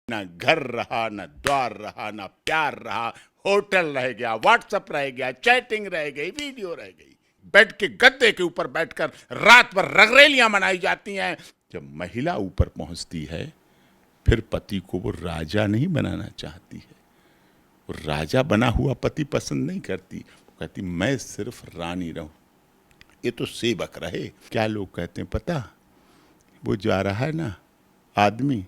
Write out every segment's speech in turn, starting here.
ना घर रहा, ना द्वार रहा, ना प्यार रहा, होटल रह गया, व्हाट्सएप रह गया, चैटिंग रह गई, वीडियो रह गई। बेड के गद्दे के ऊपर बैठकर रात भर रंगरेलियां मनाई जाती हैं। जब महिला ऊपर पहुंचती है फिर पति को वो राजा नहीं बनाना चाहती है, वो राजा बना हुआ पति पसंद नहीं करती। वो कहती मैं सिर्फ रानी रहूं, ये तो सेवक रहे। क्या लोग कहते हैं पता, वो जा रहा है ना आदमी,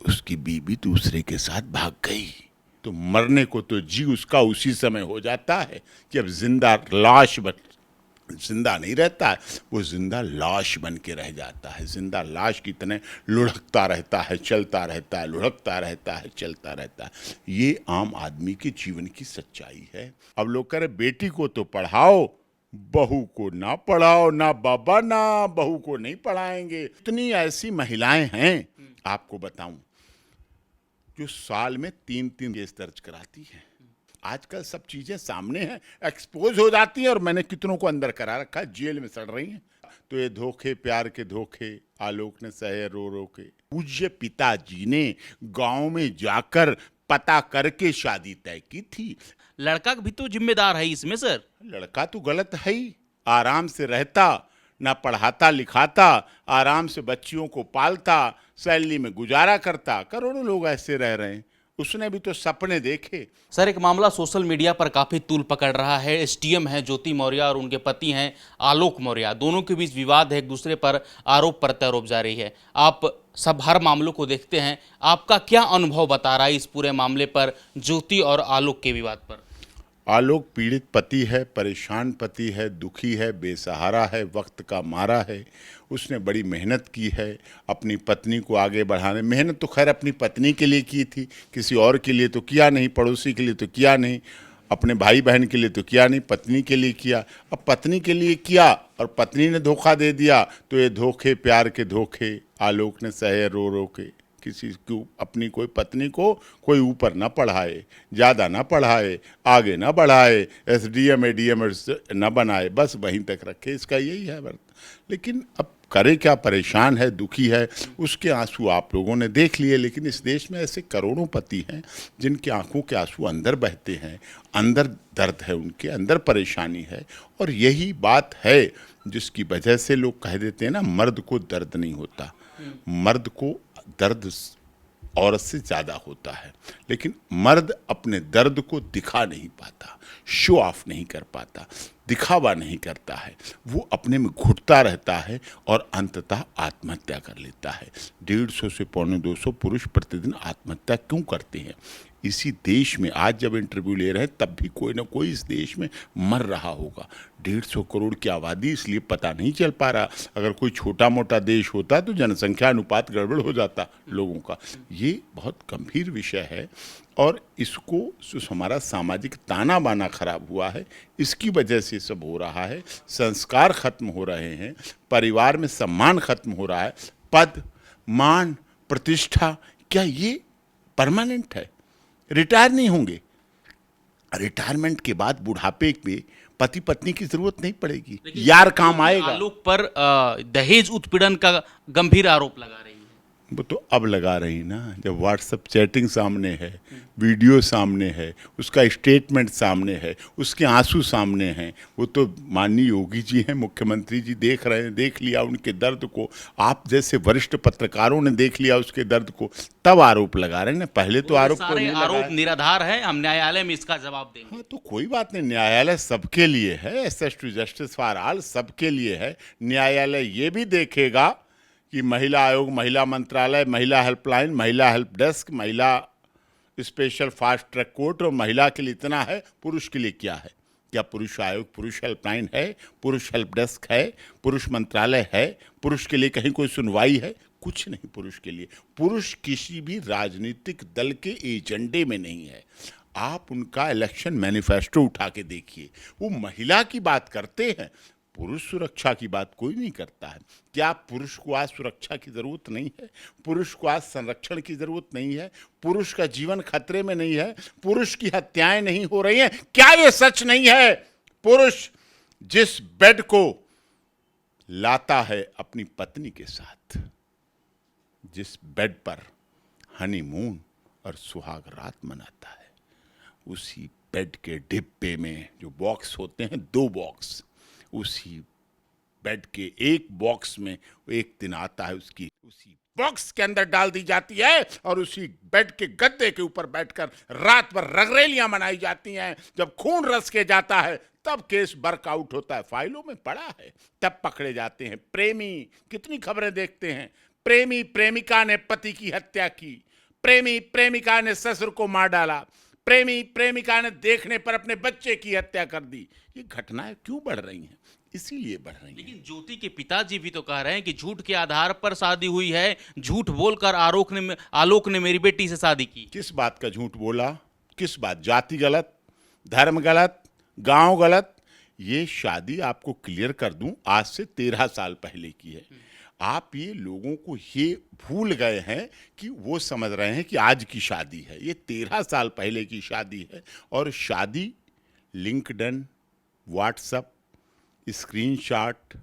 उसकी बीबी दूसरे के साथ भाग गई, तो मरने को तो जी उसका उसी समय हो जाता है जब जिंदा लाश बन, जिंदा नहीं रहता है, वो जिंदा लाश बन के रह जाता है। जिंदा लाश की तरह लुढ़कता रहता है, चलता रहता है, लुढ़कता रहता है, चलता रहता है। ये आम आदमी के जीवन की सच्चाई है। अब लोग कह रहे बेटी को तो पढ़ाओ, बहू को ना पढ़ाओ, ना बाबा ना बहू को नहीं पढ़ाएंगे। इतनी ऐसी महिलाएं हैं आपको बताऊं जो साल में 3-3 केस दर्ज कराती है। आजकल सब चीजें सामने हैं, एक्सपोज हो जाती हैं, और मैंने कितनों को अंदर करा रखा है, जेल में सड़ रही हैं। तो ये धोखे, प्यार के धोखे आलोक ने सहे रो रो के। पूज्य पिताजी ने गांव में जाकर पता करके शादी तय की थी। लड़का भी तो जिम्मेदार है इसमें सर। लड़का तो गलत है ही, आराम से रहता, ना पढ़ाता लिखाता, आराम से बच्चियों को पालता, सैलरी में गुजारा करता। करोड़ों लोग ऐसे रह रहे हैं, उसने भी तो सपने देखे। सर एक मामला सोशल मीडिया पर काफी तूल पकड़ रहा है। एसडीएम है ज्योति मौर्य और उनके पति हैं आलोक मौर्य, दोनों के बीच विवाद है, एक दूसरे पर आरोप प्रत्यारोप जारी है। आप सब हर मामलों को देखते हैं, आपका क्या अनुभव बता रहा है इस पूरे मामले पर, ज्योति और आलोक के विवाद पर? आलोक पीड़ित पति है, परेशान पति है, दुखी है, बेसहारा है, वक्त का मारा है। उसने बड़ी मेहनत की है अपनी पत्नी को आगे बढ़ाने। मेहनत तो खैर अपनी पत्नी के लिए की थी, किसी और के लिए तो किया नहीं, पड़ोसी के लिए तो किया नहीं, अपने भाई बहन के लिए तो किया नहीं, पत्नी के लिए किया। अब पत्नी के लिए किया और पत्नी ने धोखा दे दिया, तो ये धोखे, प्यार के धोखे आलोक ने सहे रो रो के। किसी को अपनी कोई पत्नी को कोई ऊपर ना पढ़ाए, ज़्यादा ना पढ़ाए, आगे ना बढ़ाए, एसडीएम एडीएम ना बनाए, बस वहीं तक रखे। इसका यही है वर्त। लेकिन अब करे क्या, परेशान है, दुखी है, उसके आंसू आप लोगों ने देख लिए। लेकिन इस देश में ऐसे करोड़ों पति हैं जिनकी आंखों के आंसू अंदर बहते हैं, अंदर दर्द है, उनके अंदर परेशानी है। और यही बात है जिसकी वजह से लोग कह देते हैं ना, मर्द को दर्द नहीं होता। मर्द को दर्द औरत से ज़्यादा होता है, लेकिन मर्द अपने दर्द को दिखा नहीं पाता, शो ऑफ नहीं कर पाता, दिखावा नहीं करता है। वो अपने में घुटता रहता है और अंततः आत्महत्या कर लेता है। 150 से 250 पुरुष प्रतिदिन आत्महत्या क्यों करते हैं? इसी देश में आज जब इंटरव्यू ले रहे हैं तब भी कोई ना कोई इस देश में मर रहा होगा। 150 करोड़ की आबादी, इसलिए पता नहीं चल पा रहा। अगर कोई छोटा मोटा देश होता तो जनसंख्या अनुपात गड़बड़ हो जाता लोगों का। ये बहुत गंभीर विषय है, और इसको जो हमारा सामाजिक ताना बाना खराब हुआ है, इसकी वजह से सब हो रहा है। संस्कार खत्म हो रहे हैं, परिवार में सम्मान खत्म हो रहा है। पद, मान, प्रतिष्ठा, क्या ये परमानेंट है? रिटायर नहीं होंगे। रिटायरमेंट के बाद बुढ़ापे में पति पत्नी की जरूरत नहीं पड़ेगी, यार काम आएगा। आलोक पर दहेज उत्पीड़न का गंभीर आरोप लगा रही है। वो तो अब लगा रही ना, जब व्हाट्सएप चैटिंग सामने है, वीडियो सामने है, उसका स्टेटमेंट सामने है, उसके आंसू सामने हैं। वो तो माननीय योगी जी हैं, मुख्यमंत्री जी देख रहे हैं, देख लिया उनके दर्द को। आप जैसे वरिष्ठ पत्रकारों ने देख लिया उसके दर्द को, तब आरोप लगा रहे हैं ना। पहले तो आरोप सारे आरोप निराधार है, हम न्यायालय में इसका जवाब देंगे। हाँ, तो कोई बात नहीं, न्यायालय सबके लिए है, access to justice for all सबके लिए है। न्यायालय ये भी देखेगा कि महिला आयोग, महिला मंत्रालय, महिला हेल्पलाइन, महिला हेल्प डेस्क, महिला स्पेशल फास्ट ट्रैक कोर्ट और महिला के लिए इतना है, पुरुष के लिए क्या है? क्या पुरुष आयोग, पुरुष हेल्पलाइन है, पुरुष हेल्प डेस्क है, पुरुष मंत्रालय है? पुरुष के लिए कहीं कोई सुनवाई है? कुछ नहीं पुरुष के लिए। पुरुष किसी भी राजनीतिक दल के एजेंडे में नहीं है। आप उनका इलेक्शन मैनिफेस्टो उठा के देखिए, वो महिला की बात करते हैं, पुरुष सुरक्षा की बात कोई नहीं करता है। क्या पुरुष को आज सुरक्षा की जरूरत नहीं है? पुरुष को आज संरक्षण की जरूरत नहीं है? पुरुष का जीवन खतरे में नहीं है? पुरुष की हत्याएं नहीं हो रही हैं? क्या ये सच नहीं है? पुरुष जिस बेड को लाता है अपनी पत्नी के साथ, जिस बेड पर हनीमून और सुहाग रात मनाता है। उसी बेड के डिब्बे में जो बॉक्स होते हैं, 2 बॉक्स, उसी बेड के एक बॉक्स में एक दिन आता है, उसकी उसी बॉक्स के अंदर डाल दी जाती है और उसी बेड के गद्दे के ऊपर बैठकर रात भर रगरेलियां मनाई जाती हैं। जब खून रस के जाता है तब केस वर्कआउट होता है, फाइलों में पड़ा है, तब पकड़े जाते हैं। प्रेमी, कितनी खबरें देखते हैं, प्रेमी प्रेमिका ने पति की हत्या की, प्रेमी प्रेमिका ने ससुर को मार डाला, प्रेमी प्रेमिका ने देखने पर अपने बच्चे की हत्या कर दी। ये घटनाएं क्यों बढ़ रही हैं? इसीलिए बढ़ रही हैं। लेकिन ज्योति के पिताजी भी तो कह रहे हैं कि झूठ के आधार पर शादी हुई है, झूठ बोलकर आलोक ने मेरी बेटी से शादी की। किस बात का झूठ बोला? किस बात? जाति गलत, धर्म गलत, गांव गलत। ये शादी आपको क्लियर कर दूं, आज से 13 साल पहले की है। आप ये लोगों को ये भूल गए हैं कि वो समझ रहे हैं कि आज की शादी है। ये 13 साल पहले की शादी है। और शादी LinkedIn, WhatsApp, screenshot,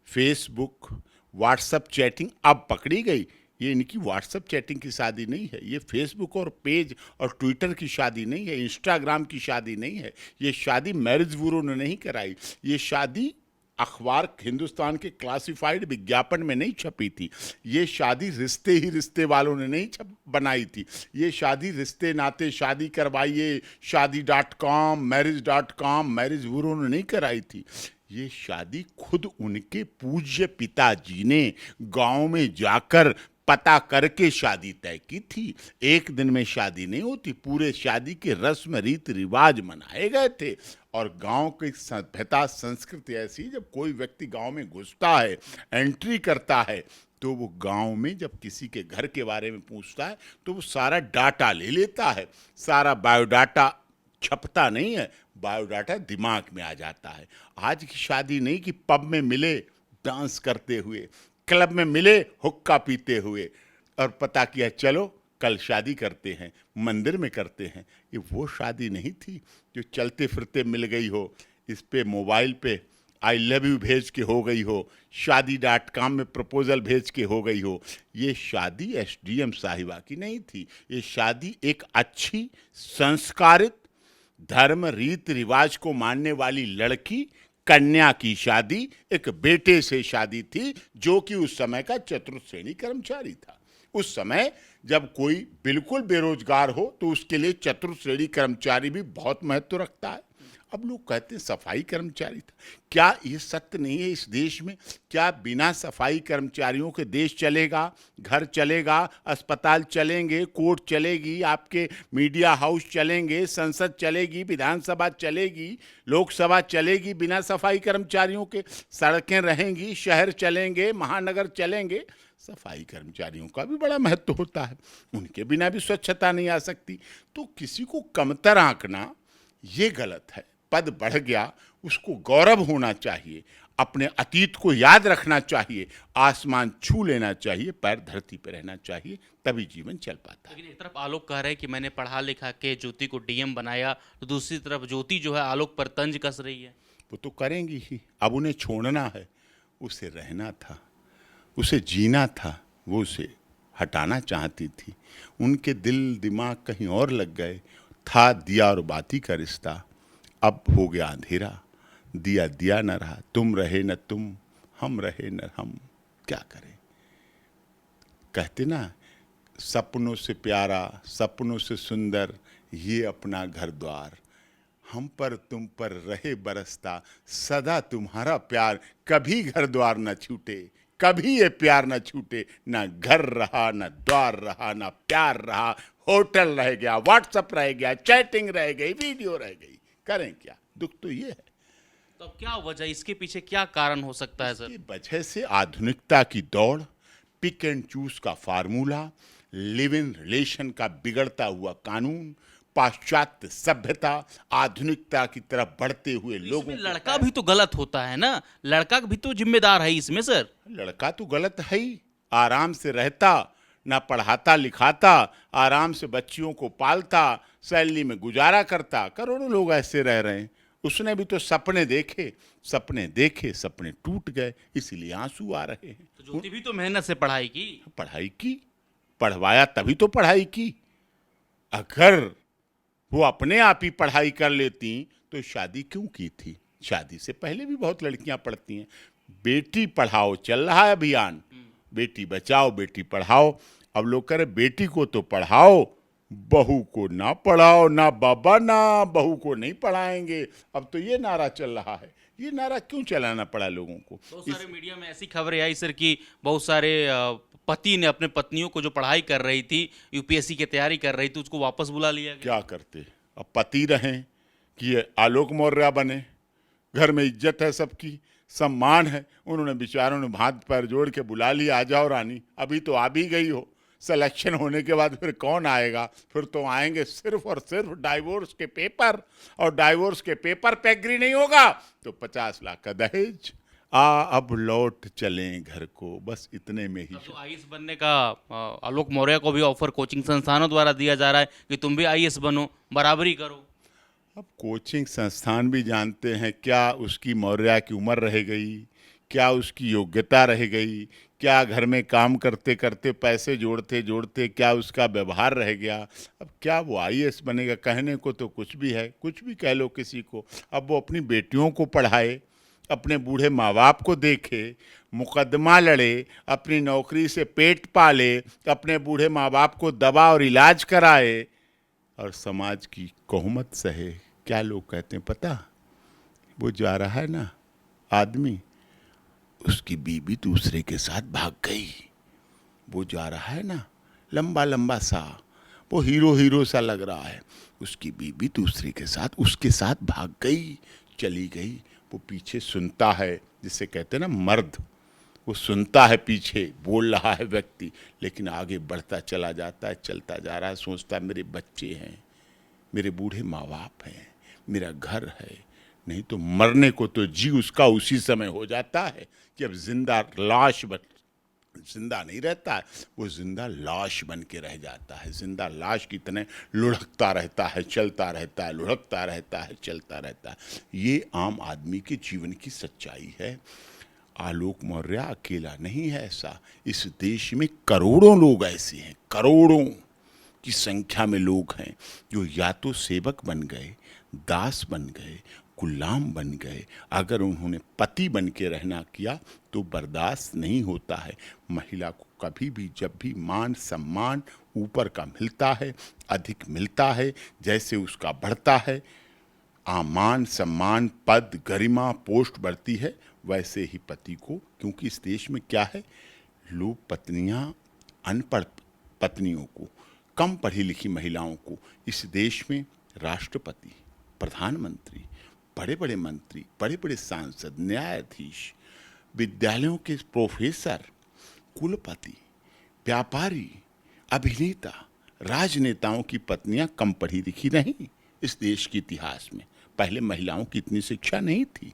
Facebook, WhatsApp chatting अब पकड़ी गई। ये इनकी व्हाट्सएप चैटिंग की शादी नहीं है, ये फेसबुक और पेज और ट्विटर की शादी नहीं है, इंस्टाग्राम की शादी नहीं है। ये शादी मैरिज ब्यूरो ने नहीं कराई। ये शादी अखबार हिंदुस्तान के क्लासिफाइड विज्ञापन में नहीं छपी थी। ये शादी रिश्ते ही रिश्ते वालों ने नहीं बनाई थी। ये शादी रिश्ते नाते शादी करवाइए शादी.com, मैरिज.com, मैरिज ब्यूरो ने नहीं कराई थी। ये शादी खुद उनके पूज्य पिताजी ने गांव में जाकर पता करके शादी तय की थी। एक दिन में शादी नहीं होती, पूरे शादी के रस्म रीति रिवाज मनाए गए थे। और गांव की सभ्यता संस्कृति ऐसी, जब कोई व्यक्ति गांव में घुसता है, एंट्री करता है, तो वो गांव में जब किसी के घर के बारे में पूछता है तो वो सारा डाटा ले लेता है। सारा बायोडाटा छपता नहीं है, बायोडाटा दिमाग में आ जाता है। आज की शादी नहीं कि पब में मिले डांस करते हुए, क्लब में मिले हुक्का पीते हुए और पता किया चलो कल शादी करते हैं, मंदिर में करते हैं। ये वो शादी नहीं थी जो चलते फिरते मिल गई हो, इस पे मोबाइल पे आई लव यू भेज के हो गई हो, शादी.com में प्रपोजल भेज के हो गई हो। ये शादी एसडीएम साहिबा की नहीं थी। ये शादी एक अच्छी संस्कारित धर्म रीति रिवाज को मानने वाली लड़की कन्या की शादी, एक बेटे से शादी थी जो कि उस समय का चतुर्थ श्रेणी कर्मचारी था। उस समय जब कोई बिल्कुल बेरोजगार हो तो उसके लिए चतुर्थ श्रेणी कर्मचारी भी बहुत महत्व रखता है। अब लोग कहते हैं सफाई कर्मचारी था। क्या ये सत्य नहीं है इस देश में? क्या बिना सफाई कर्मचारियों के देश चलेगा? घर चलेगा? अस्पताल चलेंगे? कोर्ट चलेगी? आपके मीडिया हाउस चलेंगे? संसद चलेगी? विधानसभा चलेगी? लोकसभा चलेगी बिना सफाई कर्मचारियों के? सड़कें रहेंगी? शहर चलेंगे? महानगर चलेंगे? सफाई कर्मचारियों का भी बड़ा महत्व होता है, उनके बिना भी स्वच्छता नहीं आ सकती। तो किसी को कमतर आंकना ये गलत है। पद बढ़ गया, उसको गौरव होना चाहिए, अपने अतीत को याद रखना चाहिए, आसमान छू लेना चाहिए, पैर धरती पर रहना चाहिए, तभी जीवन चल पाता है। लेकिन एक तरफ आलोक कह रहे हैं कि मैंने पढ़ा लिखा के ज्योति को डीएम बनाया, तो दूसरी तरफ ज्योति जो है आलोक पर तंज कस रही है। वो तो करेंगी ही। अब उन्हें छोड़ना है, उसे रहना था, उसे जीना था, वो उसे हटाना चाहती थी। उनके दिल दिमाग कहीं और लग गए। था दिया और बाती का रिश्ता, अब हो गया अंधेरा, दिया दिया न रहा, तुम रहे न तुम, हम रहे न हम, क्या करें? कहते ना, सपनों से प्यारा, सपनों से सुंदर ये अपना घर द्वार, हम पर तुम पर रहे बरसता, सदा तुम्हारा प्यार, कभी घर द्वार न छूटे, कभी ये प्यार न छूटे। ना घर रहा, ना द्वार रहा, ना प्यार रहा, होटल रह गया, व्हाट्सएप रह गया, चैटिंग रह गई, वीडियो रह गई। करें क्या? दुख तो ये है। तो क्या वजह, इसके पीछे क्या कारण हो सकता है सर? इसकी वजह से आधुनिकता की दौड़, पिक एंड चूज का फार्मूला, लिव इन रिलेशन का बिगड़ता हुआ कानून, पाश्चात्य सभ्यता, आधुनिकता की तरफ बढ़ते हुए लोगों इसमें लड़का भी तो गलत होता है ना, लड़का भी तो जिम्मेदार है इसमें सर। लड़का तो गलत है ही, आराम से रहता, ना पढ़ाता लिखाता, आराम से बच्चियों को पालता, सैलरी में गुजारा करता। करोड़ों लोग ऐसे रह रहे हैं। उसने भी तो सपने देखे, सपने देखे, सपने टूट गए, इसीलिए आंसू आ रहे हैं। तो ज्योति भी तो मेहनत से पढ़ाई की। पढ़ाई की, पढ़वाया तभी तो पढ़ाई की। अगर वो अपने आप ही पढ़ाई कर लेती तो शादी क्यों की थी? शादी से पहले भी बहुत लड़कियां पढ़ती हैं। बेटी पढ़ाओ चल रहा है अभियान, बेटी बचाओ बेटी पढ़ाओ। अब लोग कह रहे बेटी को तो पढ़ाओ, बहू को ना पढ़ाओ, ना बाबा ना बहू को नहीं पढ़ाएंगे। अब तो ये नारा चल रहा है। ये नारा क्यों चलाना पड़ा लोगों को? बहुत सारे मीडिया में ऐसी खबरें आई सर कि बहुत सारे पति ने अपने पत्नियों को जो पढ़ाई कर रही थी, यूपीएससी की तैयारी कर रही थी, उसको वापस बुला लिया गया। क्या करते? अब पति रहें कि ये आलोक मौर्य बने? घर में इज्जत है, सबकी सम्मान है, उन्होंने बेचारों ने हाथ पैर जोड़ के बुला लिया, आ जाओ रानी। अभी तो आ भी गई हो, सिलेक्शन होने के बाद फिर कौन आएगा? फिर तो आएंगे सिर्फ और सिर्फ डाइवोर्स के पेपर, और डाइवोर्स के पेपर पे एग्री नहीं होगा तो 50 लाख का दहेज। अब लौट चलें घर को, बस इतने में ही। तो आईएएस बनने का आलोक मौर्य को भी ऑफर कोचिंग संस्थानों द्वारा दिया जा रहा है कि तुम भी आईएएस बनो, बराबरी करो। अब कोचिंग संस्थान भी जानते हैं क्या उसकी मौर्य की उम्र रह गई, क्या उसकी योग्यता रह गई, क्या घर में काम करते करते पैसे जोड़ते जोड़ते क्या उसका व्यवहार रह गया। अब क्या वो आईएएस बनेगा? कहने को तो कुछ भी है, कुछ भी कह लो किसी को। अब वो अपनी बेटियों को पढ़ाए, अपने बूढ़े माँ बाप को देखे, मुकदमा लड़े, अपनी नौकरी से पेट पाले, अपने बूढ़े माँ बाप को दवा और इलाज कराए, और समाज की तोहमत सहे। क्या लोग कहते हैं पता? वो जा रहा है ना आदमी, उसकी बीवी दूसरे के साथ भाग गई। वो जा रहा है ना लंबा लंबा सा, वो हीरो हीरो सा लग रहा है, उसकी बीवी दूसरे के साथ उसके साथ भाग गई, चली गई। वो पीछे सुनता है, जिसे कहते हैं ना मर्द, वो सुनता है पीछे बोल रहा है व्यक्ति, लेकिन आगे बढ़ता चला जाता है, चलता जा रहा है, सोचता है मेरे बच्चे हैं, मेरे बूढ़े माँ बाप हैं, मेरा घर है। नहीं तो मरने को तो जी उसका उसी समय हो जाता है कि अब जिंदा लाश बन, जिंदा नहीं रहता है, वो जिंदा लाश बन के रह जाता है। जिंदा लाश की तरह लुढ़कता रहता है, चलता रहता है, लुढ़कता रहता है, चलता रहता है। ये आम आदमी के जीवन की सच्चाई है। आलोक मौर्य अकेला नहीं है ऐसा। इस देश में करोड़ों लोग ऐसे हैं, करोड़ों की संख्या में लोग हैं जो या तो सेवक बन गए, दास बन गए, गुलाम बन गए। अगर उन्होंने पति बन के रहना किया तो बर्दाश्त नहीं होता है। महिला को कभी भी जब भी मान सम्मान ऊपर का मिलता है, अधिक मिलता है, जैसे उसका बढ़ता है मान सम्मान, पद, गरिमा, पोस्ट बढ़ती है, वैसे ही पति को, क्योंकि इस देश में क्या है, लोग पत्नियां, अनपढ़ पत्नियों को, कम पढ़ी लिखी महिलाओं को इस देश में राष्ट्रपति, प्रधानमंत्री, बड़े बड़े मंत्री, बड़े बड़े सांसद, न्यायाधीश, विद्यालयों के प्रोफेसर, कुलपति, व्यापारी, अभिनेता, राजनेताओं की पत्नियां कम पढ़ी लिखी नहीं। इस देश के इतिहास में पहले महिलाओं की इतनी शिक्षा नहीं थी,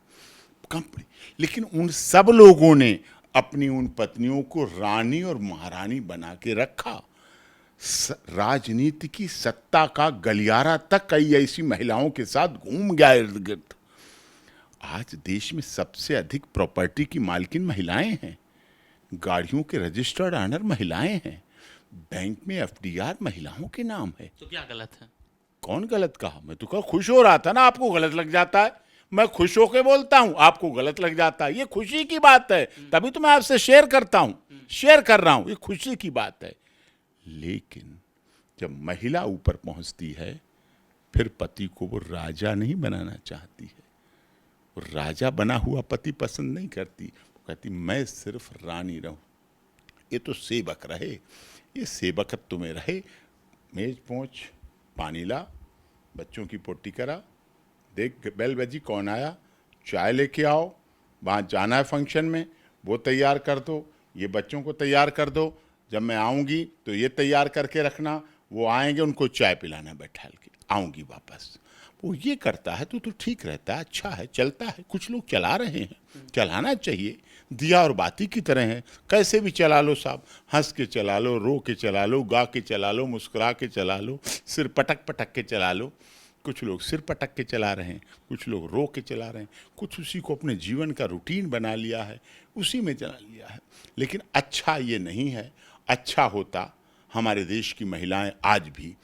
कम पढ़ी, लेकिन उन सब लोगों ने अपनी उन पत्नियों को रानी और महारानी बना के रखा। राजनीति की सत्ता का गलियारा तक कई ऐसी महिलाओं के साथ घूम गया इर्द गिर्द। आज देश में सबसे अधिक प्रॉपर्टी की मालकिन महिलाएं हैं, गाड़ियों के रजिस्टर्ड ऑनर महिलाएं हैं, बैंक में एफडीआर महिलाओं के नाम है। तो क्या गलत है? कौन गलत कहा? मैं तो कहा खुश हो रहा था ना, आपको गलत लग जाता है। मैं खुश होकर बोलता हूं, आपको गलत लग जाता है। ये खुशी की बात है, तभी तो मैं आपसे शेयर करता हूं, शेयर कर रहा हूं, ये खुशी की बात है। लेकिन जब महिला ऊपर पहुंचती है, फिर पति को वो राजा नहीं बनाना चाहती है। वो राजा बना हुआ पति पसंद नहीं करती, वो कहती मैं सिर्फ रानी रहूं। ये तो सेवक रहे, ये सेवकत्व में रहे। मेज पहुंच, पानी ला, बच्चों की पोटी करा, देख बेल बजी कौन आया, चाय लेके आओ, वहाँ जाना है फंक्शन में, वो तैयार कर दो, ये बच्चों को तैयार कर दो, जब मैं आऊँगी तो ये तैयार करके रखना, वो आएंगे उनको चाय पिलाना बैठाल के, आऊँगी वापस। वो ये करता है तो ठीक रहता है, अच्छा है, चलता है। कुछ लोग चला रहे हैं, चलाना चाहिए, दिया और बाती की तरह है, कैसे भी चला लो साहब, हंस के चला लो, रो के चला लो, गा के चला लो, मुस्कुरा के चला लो, सिर पटक पटक के चला लो। कुछ लोग सिर पटक के चला रहे हैं, कुछ लोग रो के चला रहे हैं, कुछ उसी को अपने जीवन का रूटीन बना लिया है, उसी में चला लिया है। लेकिन अच्छा ये नहीं है। अच्छा होता हमारे देश की महिलाएं आज भी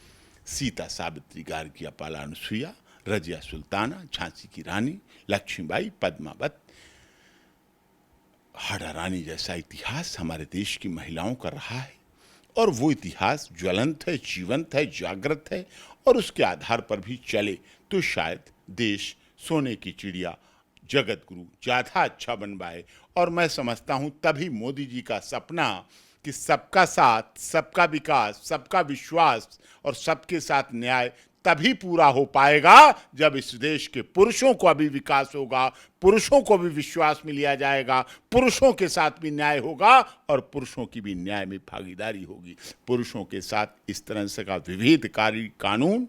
सीता, सावित्री, गार्गी, अपाला, अनुसुईया, रजिया सुल्ताना, झांसी की रानी, लक्ष्मीबाई, पद्मावत, हाड़ा रानी जैसा इतिहास हमारे देश की महिलाओं का रहा है। और वो इतिहास ज्वलंत है, जीवंत है, जागृत है, और उसके आधार पर भी चले तो शायद देश सोने की चिड़िया, जगत गुरु ज़्यादा अच्छा बन पाए। और मैं समझता हूँ तभी मोदी जी का सपना कि सबका साथ, सबका विकास, सबका विश्वास और सबके साथ न्याय तभी पूरा हो पाएगा जब इस देश के पुरुषों को भी विकास होगा, पुरुषों को भी विश्वास में लिया जाएगा, पुरुषों के साथ भी न्याय होगा और पुरुषों की भी न्याय में भागीदारी होगी। पुरुषों के साथ इस तरह से का विभेदकारी कानून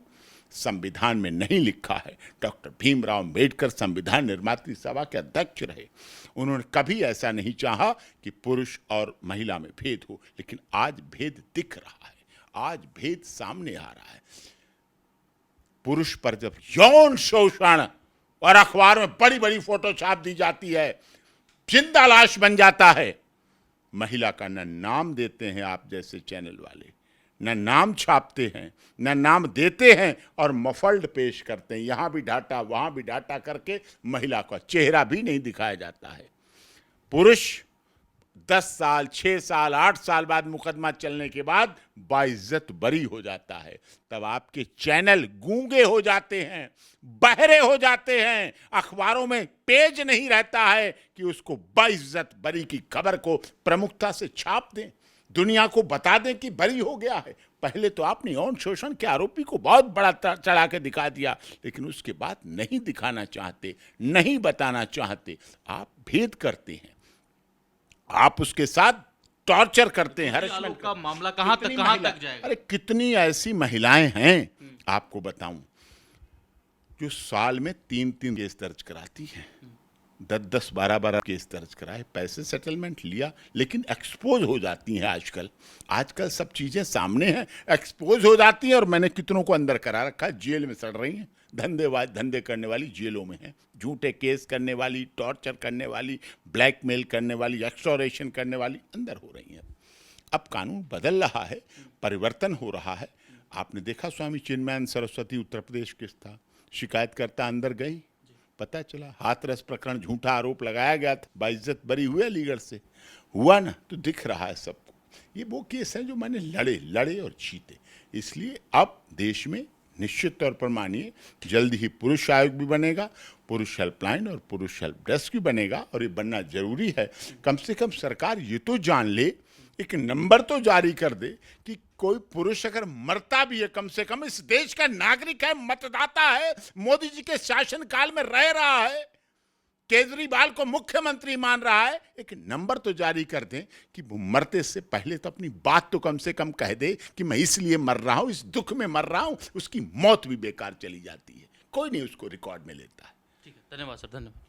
संविधान में नहीं लिखा है। डॉक्टर भीमराव अंबेडकर संविधान निर्मात्री सभा के अध्यक्ष रहे। उन्होंने कभी ऐसा नहीं चाहा कि पुरुष और महिला में भेद हो, लेकिन आज भेद दिख रहा है, आज भेद सामने आ रहा है। पुरुष पर जब यौन शोषण और अखबार में बड़ी बड़ी फोटो छाप दी जाती है, जिंदा लाश बन जाता है, महिला का न नाम देते हैं आप जैसे चैनल वाले, न नाम छापते हैं, न नाम देते हैं, और मफल्ड पेश करते हैं। यहां भी डाटा, वहां भी डाटा करके महिला का चेहरा भी नहीं दिखाया जाता है। पुरुष 10 साल, 6 साल, 8 साल बाद मुकदमा चलने के बाद बाइज्जत बरी हो जाता है। तब आपके चैनल गूंगे हो जाते हैं, बहरे हो जाते हैं, अखबारों में पेज नहीं रहता है कि उसको बाइज्जत बरी की खबर को प्रमुखता से छाप दें, दुनिया को बता दें कि बरी हो गया है। पहले तो आपने यौन शोषण के आरोपी को बहुत बड़ा चढ़ा के दिखा दिया, लेकिन उसके बाद नहीं दिखाना चाहते, नहीं बताना चाहते। आप भेद करते हैं, आप उसके साथ टॉर्चर करते हैं, हरेसमेंट का मामला कहां तक जाएगा? अरे कितनी ऐसी महिलाएं हैं आपको बताऊं जो साल में 3-3 केस दर्ज कराती हैं, 10-10, 12-12 केस दर्ज कराए, पैसे सेटलमेंट लिया, लेकिन एक्सपोज हो जाती हैं। आजकल सब चीजें सामने हैं, एक्सपोज हो जाती हैं, और मैंने कितनों को अंदर करा रखा है, जेल में सड़ रही हैं। धंधे करने वाली जेलों में हैं, झूठे केस करने वाली, टॉर्चर करने वाली, ब्लैकमेल करने वाली, एक्सटॉर्शन करने वाली अंदर हो रही हैं। अब कानून बदल रहा है, परिवर्तन हो रहा है। आपने देखा स्वामी चिन्मयानंद सरस्वती उत्तर प्रदेश केस था, शिकायतकर्ता अंदर गई, पता चला हाथरस प्रकरण, झूठा आरोप लगाया गया था, बाइज्जत बरी हुए अलीगढ़ से, हुआ ना, तो दिख रहा है सबको। ये वो केस है जो मैंने लड़े और जीते। इसलिए अब देश में निश्चित तौर पर मानिए जल्द ही पुरुष आयोग भी बनेगा, पुरुष हेल्पलाइन और पुरुष हेल्प डेस्क भी बनेगा, और ये बनना जरूरी है। कम से कम सरकार ये तो जान ले, एक नंबर तो जारी कर दे कि कोई पुरुष अगर मरता भी है, कम से कम इस देश का नागरिक है, मतदाता है, मोदी जी के शासनकाल में रह रहा है, केजरीवाल को मुख्यमंत्री मान रहा है, एक नंबर तो जारी कर दें कि वो मरते से पहले तो अपनी बात तो कम से कम कह दे कि मैं इसलिए मर रहा हूं, इस दुख में मर रहा हूं। उसकी मौत भी बेकार चली जाती है, कोई नहीं उसको रिकॉर्ड में लेता है। ठीक है, धन्यवाद सर, धन्यवाद।